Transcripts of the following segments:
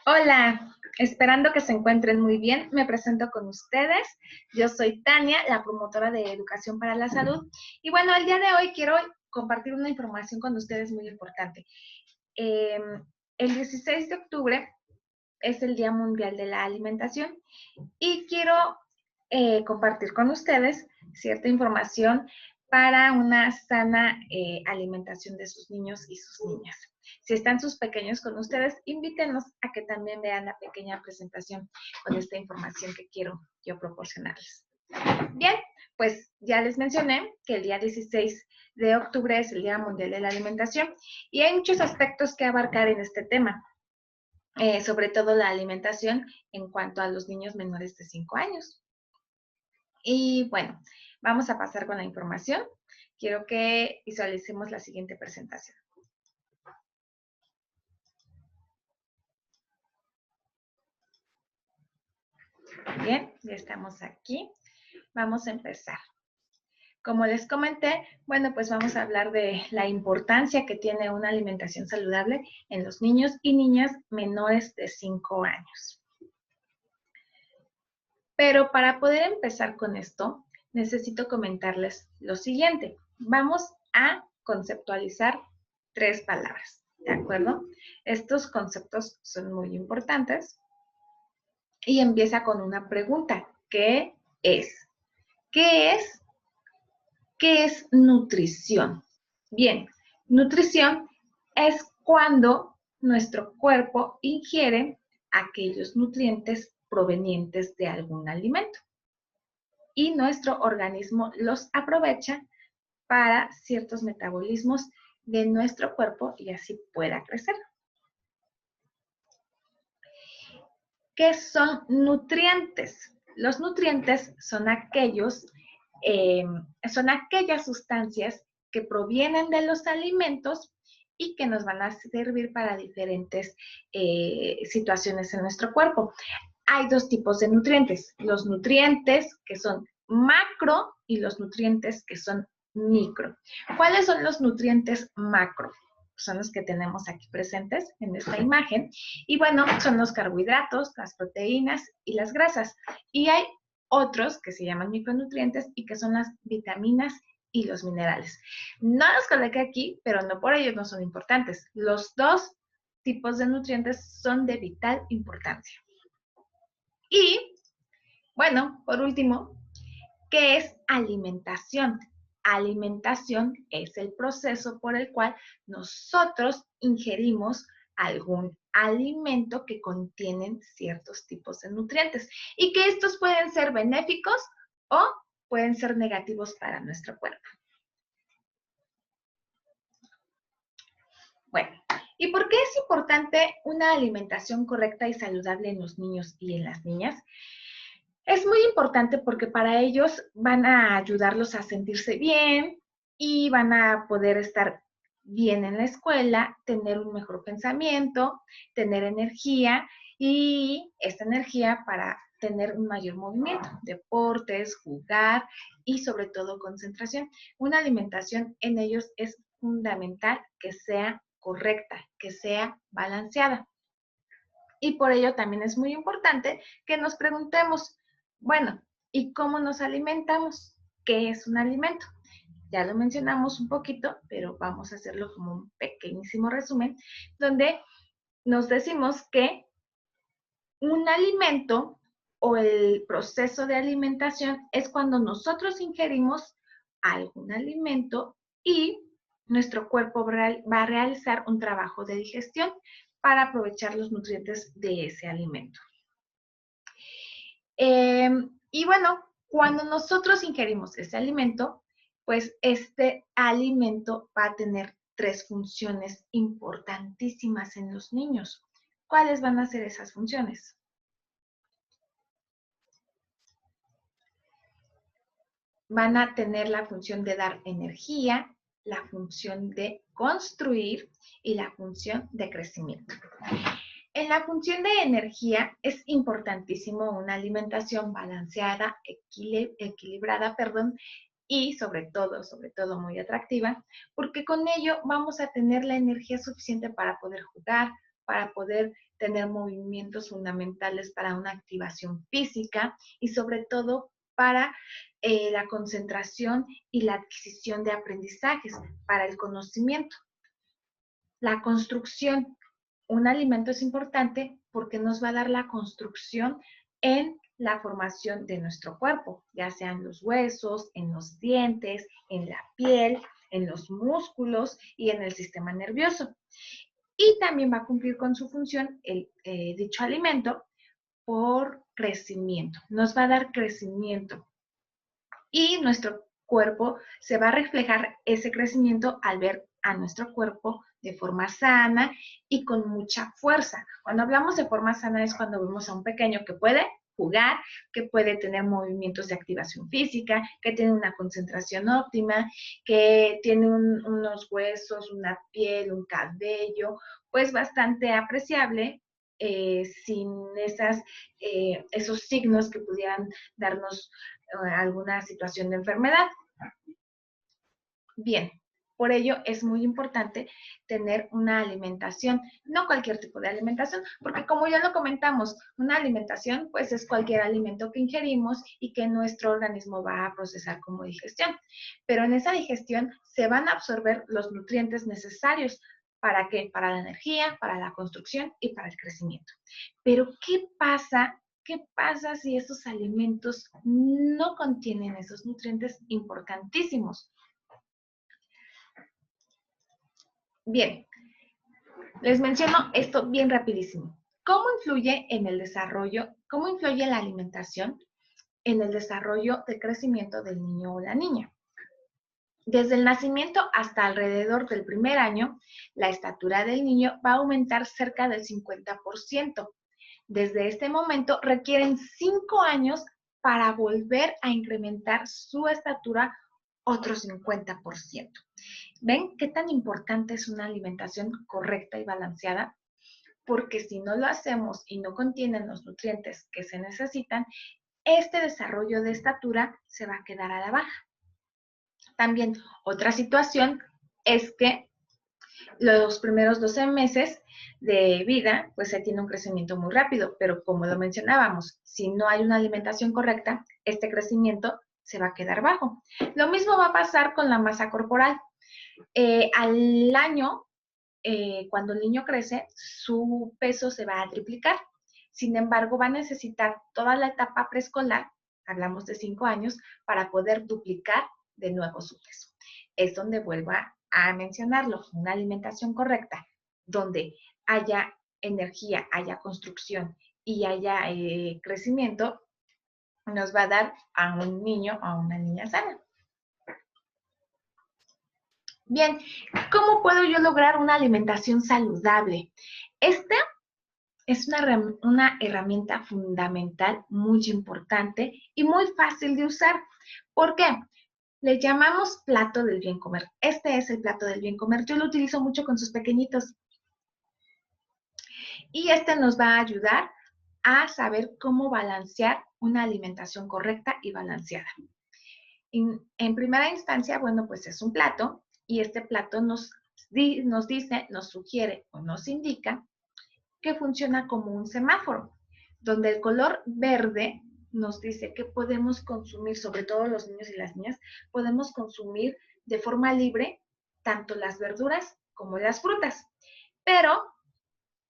Hola, esperando que se encuentren muy bien. Me presento con ustedes. Yo soy Tania, la promotora de Educación para la Salud. Y bueno, el día de hoy quiero compartir una información con ustedes muy importante. Eh, el 16 de octubre es el Día Mundial de la Alimentación y quiero compartir con ustedes cierta información para una sana alimentación de sus niños y sus niñas. Si están sus pequeños con ustedes, invítenos a que también vean la pequeña presentación con esta información que quiero yo proporcionarles. Bien, pues ya les mencioné que el día 16 de octubre es el Día Mundial de la Alimentación y hay muchos aspectos que abarcar en este tema, sobre todo la alimentación en cuanto a los niños menores de 5 años. Y bueno, vamos a pasar con la información. Quiero que visualicemos la siguiente presentación. Bien, ya estamos aquí. Vamos a empezar. Como les comenté, bueno, pues vamos a hablar de la importancia que tiene una alimentación saludable en los niños y niñas menores de 5 años. Pero para poder empezar con esto, necesito comentarles lo siguiente. Vamos a conceptualizar 3 palabras, ¿de acuerdo? Estos conceptos son muy importantes y empieza con una pregunta. ¿Qué es? ¿Qué es? ¿Qué es nutrición? Bien, nutrición es cuando nuestro cuerpo ingiere aquellos nutrientes provenientes de algún alimento y nuestro organismo los aprovecha para ciertos metabolismos de nuestro cuerpo y así pueda crecer. ¿Qué son nutrientes? Los nutrientes son aquellas sustancias que provienen de los alimentos y que nos van a servir para diferentes situaciones en nuestro cuerpo. Hay 2 tipos de nutrientes, los nutrientes que son macro y los nutrientes que son micro. ¿Cuáles son los nutrientes macro? Son los que tenemos aquí presentes en esta imagen. Y bueno, son los carbohidratos, las proteínas y las grasas. Y hay otros que se llaman micronutrientes y que son las vitaminas y los minerales. No los coloqué aquí, pero no por ello no son importantes. Los 2 tipos de nutrientes son de vital importancia. Y, bueno, por último, ¿qué es alimentación? Alimentación es el proceso por el cual nosotros ingerimos algún alimento que contienen ciertos tipos de nutrientes y que estos pueden ser benéficos o pueden ser negativos para nuestro cuerpo. Bueno, ¿y por qué es importante una alimentación correcta y saludable en los niños y en las niñas? Es muy importante porque para ellos van a ayudarlos a sentirse bien y van a poder estar bien en la escuela, tener un mejor pensamiento, tener energía y esta energía para tener un mayor movimiento, deportes, jugar y sobre todo concentración. Una alimentación en ellos es fundamental que sea correcta, que sea balanceada. Y por ello también es muy importante que nos preguntemos, bueno, ¿y cómo nos alimentamos? ¿Qué es un alimento? Ya lo mencionamos un poquito, pero vamos a hacerlo como un pequeñísimo resumen, donde nos decimos que un alimento o el proceso de alimentación es cuando nosotros ingerimos algún alimento y nuestro cuerpo va a realizar un trabajo de digestión para aprovechar los nutrientes de ese alimento. Y bueno, cuando nosotros ingerimos ese alimento, pues este alimento va a tener 3 funciones importantísimas en los niños. ¿Cuáles van a ser esas funciones? Van a tener la función de dar energía, la función de construir y la función de crecimiento. En la función de energía es importantísimo una alimentación balanceada, equilibrada, y sobre todo muy atractiva, porque con ello vamos a tener la energía suficiente para poder jugar, para poder tener movimientos fundamentales para una activación física y sobre todo para la concentración y la adquisición de aprendizajes, para el conocimiento. La construcción. Un alimento es importante porque nos va a dar la construcción en la formación de nuestro cuerpo, ya sean los huesos, en los dientes, en la piel, en los músculos y en el sistema nervioso. Y también va a cumplir con su función dicho alimento por crecimiento. Nos va a dar crecimiento y nuestro cuerpo se va a reflejar ese crecimiento al ver a nuestro cuerpo de forma sana y con mucha fuerza. Cuando hablamos de forma sana es cuando vemos a un pequeño que puede jugar, que puede tener movimientos de activación física, que tiene una concentración óptima, que tiene unos huesos, una piel, un cabello, pues bastante apreciable, sin esos signos que pudieran darnos alguna situación de enfermedad. Bien, por ello es muy importante tener una alimentación, no cualquier tipo de alimentación, porque como ya lo comentamos, una alimentación pues es cualquier alimento que ingerimos y que nuestro organismo va a procesar como digestión. Pero en esa digestión se van a absorber los nutrientes necesarios. ¿Para qué? Para la energía, para la construcción y para el crecimiento. Pero ¿qué pasa? ¿Qué pasa si esos alimentos no contienen esos nutrientes importantísimos? Bien, les menciono esto bien rapidísimo. ¿Cómo influye en el desarrollo, cómo influye la alimentación en el desarrollo de crecimiento del niño o la niña? Desde el nacimiento hasta alrededor del primer año, la estatura del niño va a aumentar cerca del 50%. Desde este momento requieren 5 años para volver a incrementar su estatura otro 50%. ¿Ven qué tan importante es una alimentación correcta y balanceada? Porque si no lo hacemos y no contienen los nutrientes que se necesitan, este desarrollo de estatura se va a quedar a la baja. También otra situación es que los primeros 12 meses de vida, pues se tiene un crecimiento muy rápido, pero como lo mencionábamos, si no hay una alimentación correcta, este crecimiento se va a quedar bajo. Lo mismo va a pasar con la masa corporal. Al año, cuando el niño crece, su peso se va a triplicar. Sin embargo, va a necesitar toda la etapa preescolar, hablamos de 5 años, para poder duplicar de nuevo su peso. Es donde vuelvo a mencionarlo, una alimentación correcta, donde haya energía, haya construcción y haya crecimiento, nos va a dar a un niño o a una niña sana. Bien, ¿cómo puedo yo lograr una alimentación saludable? Esta es una herramienta fundamental, muy importante y muy fácil de usar. ¿Por qué? Le llamamos plato del bien comer. Este es el plato del bien comer. Yo lo utilizo mucho con sus pequeñitos. Y este nos va a ayudar a saber cómo balancear una alimentación correcta y balanceada. En primera instancia, bueno, pues es un plato y este plato nos dice, nos sugiere o nos indica que funciona como un semáforo, donde el color verde nos dice que podemos consumir, sobre todo los niños y las niñas, podemos consumir de forma libre tanto las verduras como las frutas, pero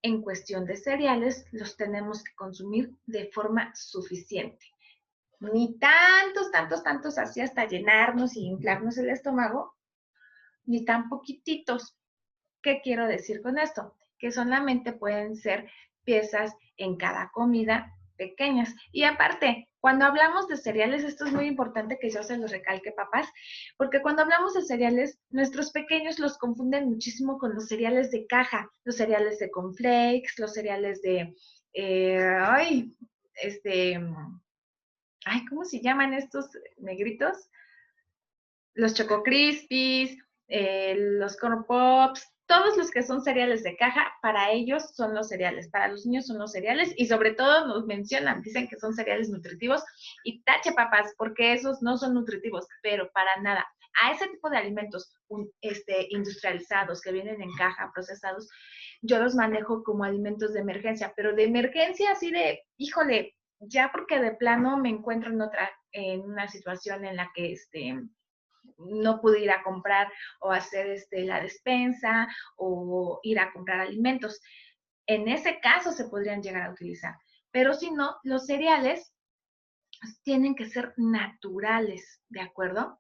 en cuestión de cereales los tenemos que consumir de forma suficiente. Ni tantos así hasta llenarnos y inflarnos el estómago, ni tan poquititos. ¿Qué quiero decir con esto? Que solamente pueden ser piezas en cada comida pequeñas. Y aparte, cuando hablamos de cereales, esto es muy importante que yo se los recalque, papás, porque cuando hablamos de cereales, nuestros pequeños los confunden muchísimo con los cereales de caja, los cereales de cornflakes, los cereales de, ¿cómo se llaman estos negritos? Los Choco Crispies, los Corn Pops, todos los que son cereales de caja, para ellos son los cereales, para los niños son los cereales y sobre todo nos mencionan, dicen que son cereales nutritivos y tache papás, porque esos no son nutritivos, pero para nada. A ese tipo de alimentos industrializados que vienen en caja, procesados, yo los manejo como alimentos de emergencia, pero de emergencia así de, híjole, ya porque de plano me encuentro en una situación en la que no pude ir a comprar o hacer la despensa o ir a comprar alimentos. En ese caso se podrían llegar a utilizar. Pero si no, los cereales tienen que ser naturales, ¿de acuerdo?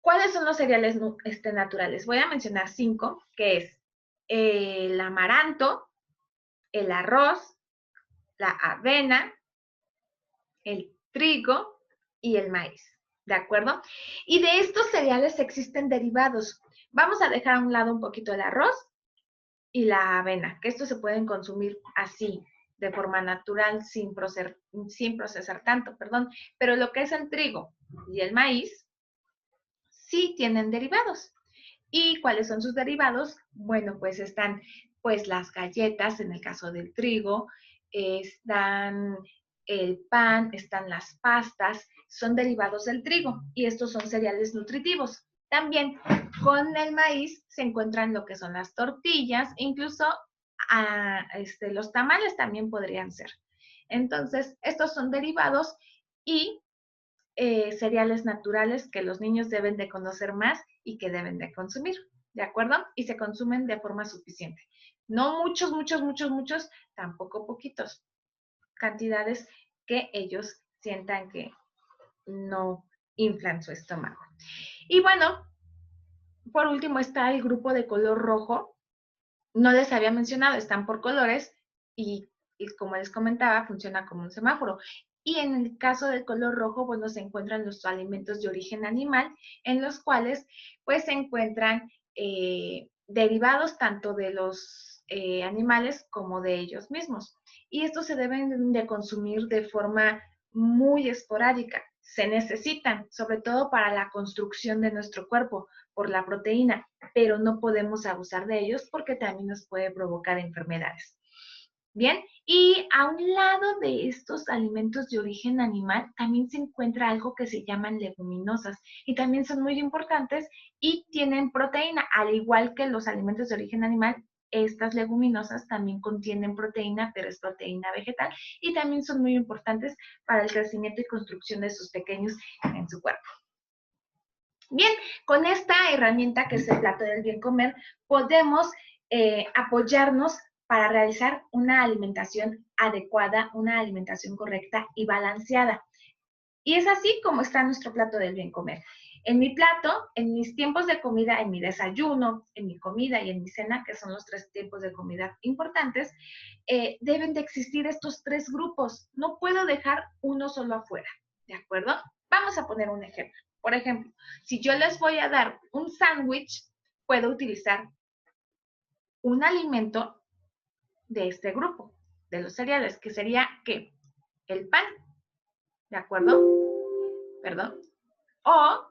¿Cuáles son los cereales naturales? Voy a mencionar 5, que es el amaranto, el arroz, la avena, el trigo y el maíz, ¿de acuerdo? Y de estos cereales existen derivados. Vamos a dejar a un lado un poquito el arroz y la avena, que estos se pueden consumir así, de forma natural, sin procesar tanto, perdón. Pero lo que es el trigo y el maíz, sí tienen derivados. ¿Y cuáles son sus derivados? Bueno, pues están pues las galletas, en el caso del trigo, están el pan, están las pastas, son derivados del trigo y estos son cereales nutritivos. También con el maíz se encuentran lo que son las tortillas, incluso los tamales también podrían ser. Entonces, estos son derivados y cereales naturales que los niños deben de conocer más y que deben de consumir, ¿de acuerdo? Y se consumen de forma suficiente. No muchos, muchos, muchos, muchos, tampoco poquitos. Cantidades que ellos sientan que no inflan su estómago. Y bueno, por último está el grupo de color rojo. No les había mencionado, están por colores y como les comentaba, funciona como un semáforo. Y en el caso del color rojo, bueno, se encuentran los alimentos de origen animal, en los cuales pues se encuentran derivados tanto de los animales como de ellos mismos. Y estos se deben de consumir de forma muy esporádica. Se necesitan, sobre todo para la construcción de nuestro cuerpo, por la proteína, pero no podemos abusar de ellos porque también nos puede provocar enfermedades. Bien, y a un lado de estos alimentos de origen animal también se encuentra algo que se llaman leguminosas y también son muy importantes y tienen proteína, al igual que los alimentos de origen animal. Estas leguminosas también contienen proteína, pero es proteína vegetal y también son muy importantes para el crecimiento y construcción de sus pequeños en su cuerpo. Bien, con esta herramienta que es el plato del bien comer, podemos apoyarnos para realizar una alimentación adecuada, una alimentación correcta y balanceada. Y es así como está nuestro plato del bien comer. En mi plato, en mis tiempos de comida, en mi desayuno, en mi comida y en mi cena, que son los 3 tiempos de comida importantes, deben de existir estos 3 grupos. No puedo dejar uno solo afuera, ¿de acuerdo? Vamos a poner un ejemplo. Por ejemplo, si yo les voy a dar un sándwich, puedo utilizar un alimento de este grupo, de los cereales, que sería, ¿qué? El pan, ¿de acuerdo? Perdón. O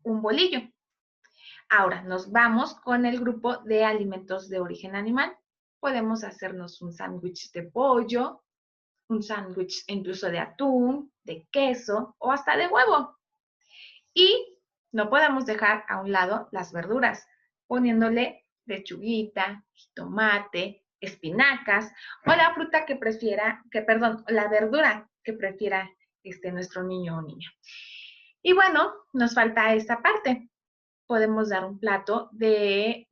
un bolillo. Ahora, nos vamos con el grupo de alimentos de origen animal. Podemos hacernos un sándwich de pollo, un sándwich incluso de atún, de queso o hasta de huevo. Y no podemos dejar a un lado las verduras, poniéndole lechuguita, jitomate, espinacas o la fruta que prefiera, la verdura que prefiera nuestro niño o niña. Y bueno, nos falta esta parte. Podemos dar un plato de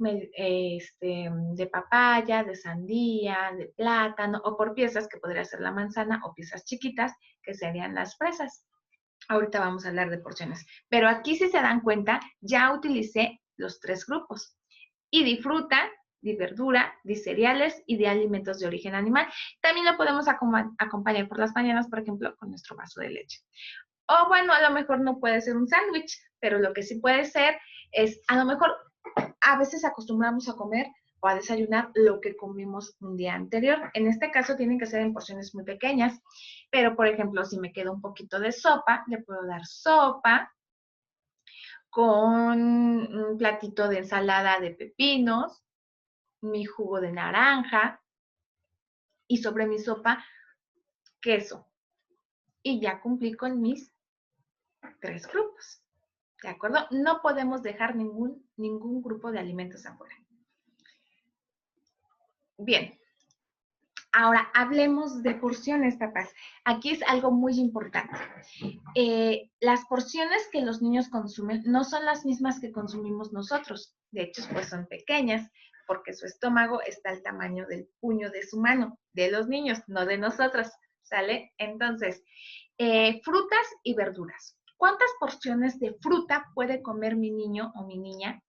papaya, de sandía, de plátano o por piezas que podría ser la manzana o piezas chiquitas que serían las fresas. Ahorita vamos a hablar de porciones. Pero aquí, si se dan cuenta, ya utilicé los 3 grupos. Y de fruta, de verdura, de cereales y de alimentos de origen animal. También lo podemos acompañar por las mañanas, por ejemplo, con nuestro vaso de leche. O bueno, a lo mejor no puede ser un sándwich, pero lo que sí puede ser es, a lo mejor, a veces acostumbramos a comer o a desayunar lo que comimos un día anterior. En este caso tienen que ser en porciones muy pequeñas, pero por ejemplo, si me queda un poquito de sopa, le puedo dar sopa con un platito de ensalada de pepinos, mi jugo de naranja y sobre mi sopa queso. Y ya cumplí con mis 3 grupos. ¿De acuerdo? No podemos dejar ningún grupo de alimentos afuera. Bien. Ahora, hablemos de porciones, papás. Aquí es algo muy importante. Las porciones que los niños consumen no son las mismas que consumimos nosotros. De hecho, pues son pequeñas, porque su estómago está al tamaño del puño de su mano, de los niños, no de nosotros, ¿sale? Entonces, frutas y verduras. ¿Cuántas porciones de fruta puede comer mi niño o mi niña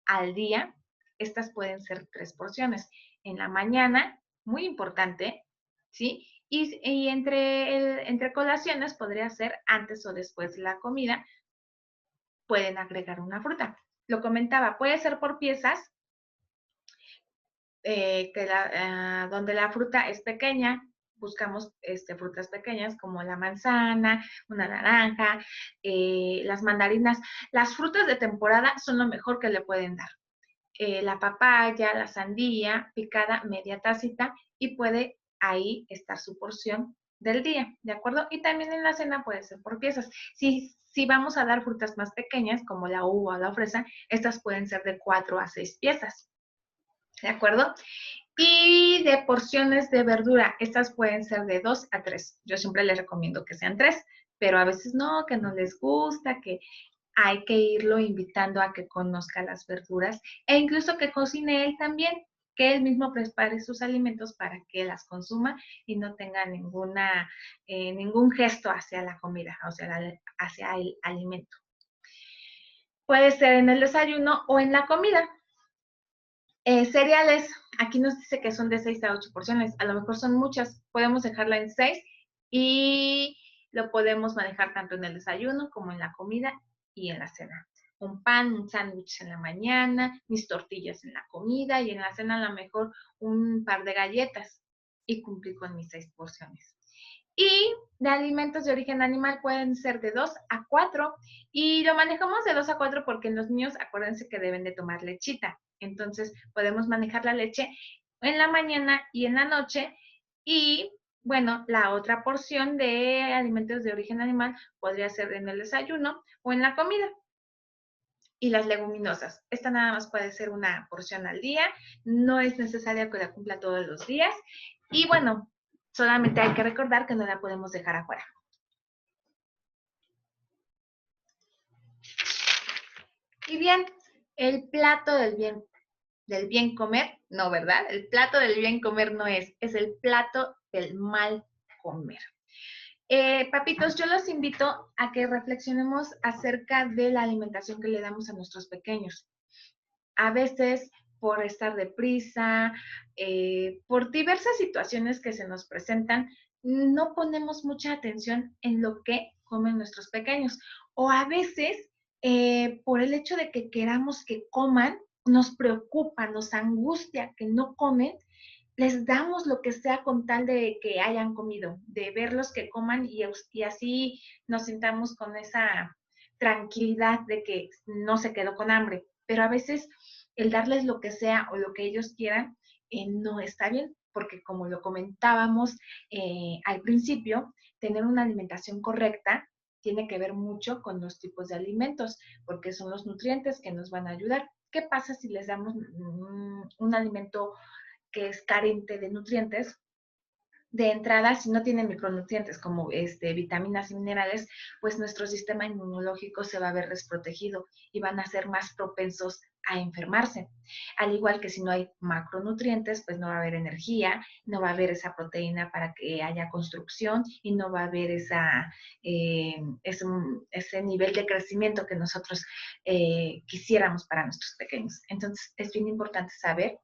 al día? Estas pueden ser 3 porciones. En la mañana, muy importante, ¿sí? Y entre colaciones podría ser antes o después de la comida, pueden agregar una fruta. Lo comentaba, puede ser por piezas, donde la fruta es pequeña, buscamos frutas pequeñas como la manzana, una naranja, las mandarinas. Las frutas de temporada son lo mejor que le pueden dar. La papaya, la sandía, picada media tacita y puede ahí estar su porción del día, ¿de acuerdo? Y también en la cena puede ser por piezas. Si vamos a dar frutas más pequeñas, como la uva o la fresa, estas pueden ser de 4 a 6 piezas, ¿de acuerdo? Y de porciones de verdura, estas pueden ser de 2 a 3. Yo siempre les recomiendo que sean 3, pero a veces no, que no les gusta, que hay que irlo invitando a que conozca las verduras e incluso que cocine él también, que él mismo prepare sus alimentos para que las consuma y no tenga ningún gesto hacia la comida, o sea, hacia el alimento. Puede ser en el desayuno o en la comida. Cereales, aquí nos dice que son de 6 a 8 porciones, a lo mejor son muchas, podemos dejarla en 6 y lo podemos manejar tanto en el desayuno como en la comida y en la cena. Un pan, un sándwich en la mañana, mis tortillas en la comida y en la cena a lo mejor un par de galletas y cumplir con mis 6 porciones. Y de alimentos de origen animal pueden ser de 2 a 4 y lo manejamos de 2 a 4 porque en los niños acuérdense que deben de tomar lechita. Entonces podemos manejar la leche en la mañana y en la noche y bueno, la otra porción de alimentos de origen animal podría ser en el desayuno o en la comida. Y las leguminosas. Esta nada más puede ser una porción al día, no es necesaria que la cumpla todos los días. Y bueno, solamente hay que recordar que no la podemos dejar afuera. Y bien, el plato del bien comer, no, ¿verdad? El plato del bien comer no es el plato del mal comer. Papitos, yo los invito a que reflexionemos acerca de la alimentación que le damos a nuestros pequeños. A veces por estar deprisa, por diversas situaciones que se nos presentan, no ponemos mucha atención en lo que comen nuestros pequeños. O a veces, por el hecho de que queramos que coman, nos preocupa, nos angustia que no comen, les damos lo que sea con tal de que hayan comido, de verlos que coman y así nos sintamos con esa tranquilidad de que no se quedó con hambre. Pero a veces el darles lo que sea o lo que ellos quieran no está bien, porque como lo comentábamos al principio, tener una alimentación correcta tiene que ver mucho con los tipos de alimentos, porque son los nutrientes que nos van a ayudar. ¿Qué pasa si les damos un alimento que es carente de nutrientes? De entrada, si no tiene micronutrientes como vitaminas y minerales, pues nuestro sistema inmunológico se va a ver desprotegido y van a ser más propensos a enfermarse. Al igual que si no hay macronutrientes, pues no va a haber energía, no va a haber esa proteína para que haya construcción y no va a haber ese nivel de crecimiento que nosotros quisiéramos para nuestros pequeños. Entonces, es bien importante saber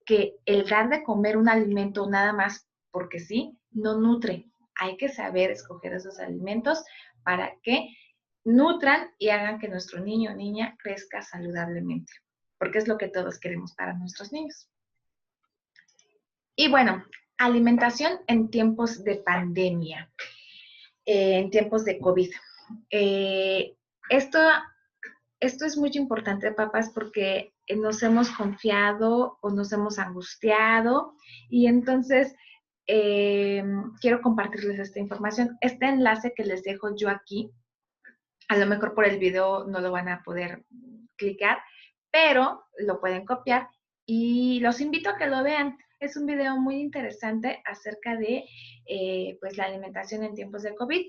que el dar de comer un alimento nada más porque sí, no nutre. Hay que saber escoger esos alimentos para que nutran y hagan que nuestro niño o niña crezca saludablemente, porque es lo que todos queremos para nuestros niños. Y bueno, alimentación en tiempos de pandemia, en tiempos de COVID. Esto es muy importante, papás, porque nos hemos confiado o nos hemos angustiado y entonces quiero compartirles esta información. Este enlace que les dejo yo aquí A lo mejor por el video no lo van a poder clicar, pero lo pueden copiar y los invito a que lo vean. Es un video muy interesante acerca de pues la alimentación en tiempos de COVID.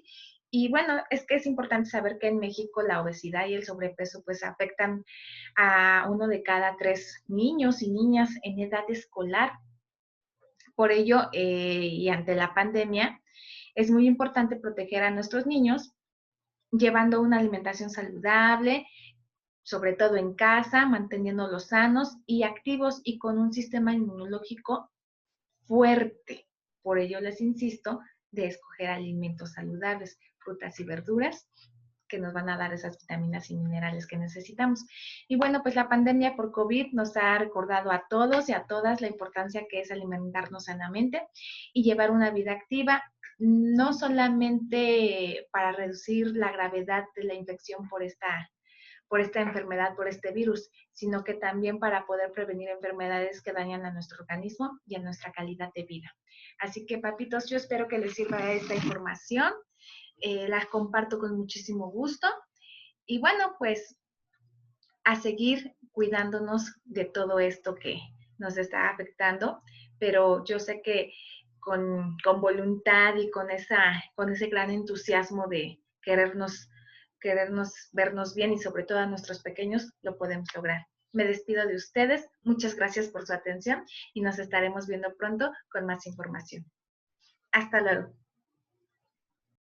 Y bueno, es que es importante saber que en México la obesidad y el sobrepeso pues afectan a 1 de cada 3 niños y niñas en edad escolar. Por ello, y ante la pandemia, es muy importante proteger a nuestros niños llevando una alimentación saludable, sobre todo en casa, manteniéndolos sanos y activos y con un sistema inmunológico fuerte. Por ello les insisto de escoger alimentos saludables, frutas y verduras que nos van a dar esas vitaminas y minerales que necesitamos. Y bueno, pues la pandemia por COVID nos ha recordado a todos y a todas la importancia que es alimentarnos sanamente y llevar una vida activa, no solamente para reducir la gravedad de la infección por esta enfermedad, por este virus, sino que también para poder prevenir enfermedades que dañan a nuestro organismo y a nuestra calidad de vida. Así que, papitos, yo espero que les sirva esta información. La comparto con muchísimo gusto. Y bueno, pues a seguir cuidándonos de todo esto que nos está afectando, pero yo sé que con voluntad y con ese gran entusiasmo de querernos vernos bien y sobre todo a nuestros pequeños, lo podemos lograr. Me despido de ustedes. Muchas gracias por su atención y nos estaremos viendo pronto con más información. Hasta luego.